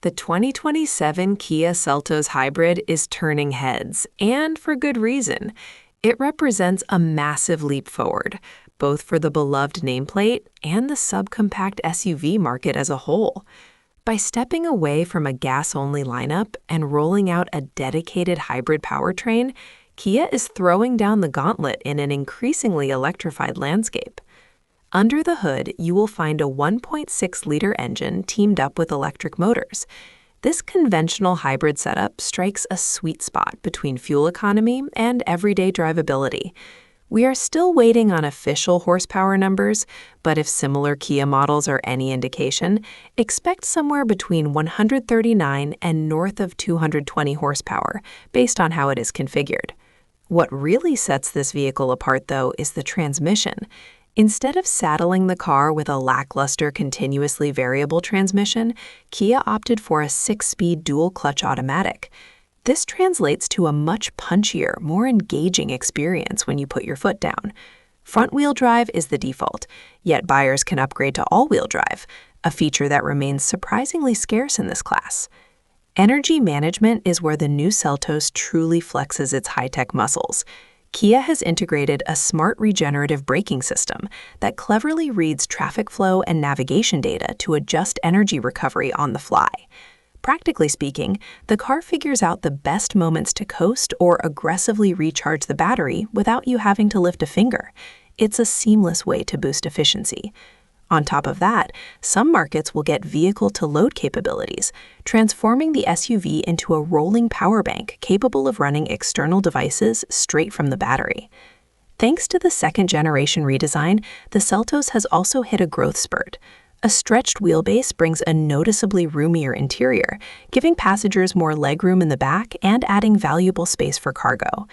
The 2027 Kia Seltos Hybrid is turning heads, and for good reason. It represents a massive leap forward, both for the beloved nameplate and the subcompact SUV market as a whole. By stepping away from a gas-only lineup and rolling out a dedicated hybrid powertrain, Kia is throwing down the gauntlet in an increasingly electrified landscape. Under the hood, you will find a 1.6-liter engine teamed up with electric motors. This conventional hybrid setup strikes a sweet spot between fuel economy and everyday drivability. We are still waiting on official horsepower numbers, but if similar Kia models are any indication, expect somewhere between 139 and north of 220 horsepower, based on how it is configured. What really sets this vehicle apart, though, is the transmission. Instead of saddling the car with a lackluster continuously variable transmission, Kia opted for a 6-speed dual-clutch automatic. This translates to a much punchier, more engaging experience when you put your foot down. Front-wheel drive is the default, yet buyers can upgrade to all-wheel drive, a feature that remains surprisingly scarce in this class. Energy management is where the new Seltos truly flexes its high-tech muscles. Kia has integrated a smart regenerative braking system that cleverly reads traffic flow and navigation data to adjust energy recovery on the fly. Practically speaking, the car figures out the best moments to coast or aggressively recharge the battery without you having to lift a finger. It's a seamless way to boost efficiency. On top of that, some markets will get vehicle-to-load capabilities, transforming the SUV into a rolling power bank capable of running external devices straight from the battery. Thanks to the second-generation redesign, the Seltos has also hit a growth spurt. A stretched wheelbase brings a noticeably roomier interior, giving passengers more legroom in the back and adding valuable space for cargo.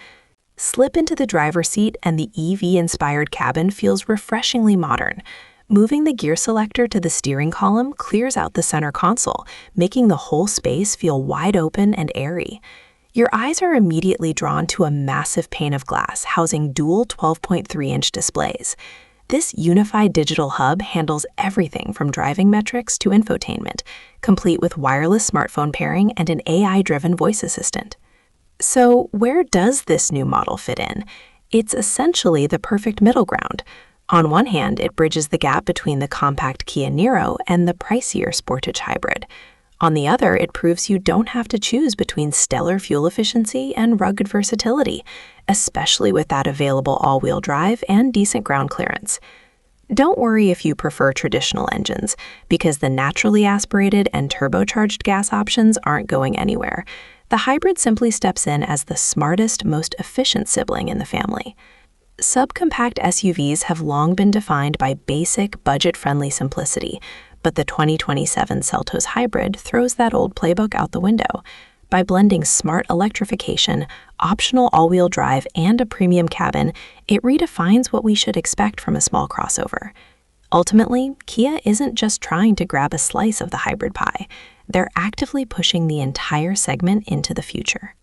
Slip into the driver's seat and the EV-inspired cabin feels refreshingly modern. Moving the gear selector to the steering column clears out the center console, making the whole space feel wide open and airy. Your eyes are immediately drawn to a massive pane of glass housing dual 12.3-inch displays. This unified digital hub handles everything from driving metrics to infotainment, complete with wireless smartphone pairing and an AI-driven voice assistant. So, where does this new model fit in? It's essentially the perfect middle ground. On one hand, it bridges the gap between the compact Kia Niro and the pricier Sportage Hybrid. On the other, it proves you don't have to choose between stellar fuel efficiency and rugged versatility, especially with that available all-wheel drive and decent ground clearance. Don't worry if you prefer traditional engines, because the naturally aspirated and turbocharged gas options aren't going anywhere. The hybrid simply steps in as the smartest, most efficient sibling in the family. Subcompact SUVs have long been defined by basic, budget-friendly simplicity, but the 2027 Seltos Hybrid throws that old playbook out the window. By blending smart electrification, optional all-wheel drive, and a premium cabin, it redefines what we should expect from a small crossover. Ultimately, Kia isn't just trying to grab a slice of the hybrid pie. They're actively pushing the entire segment into the future.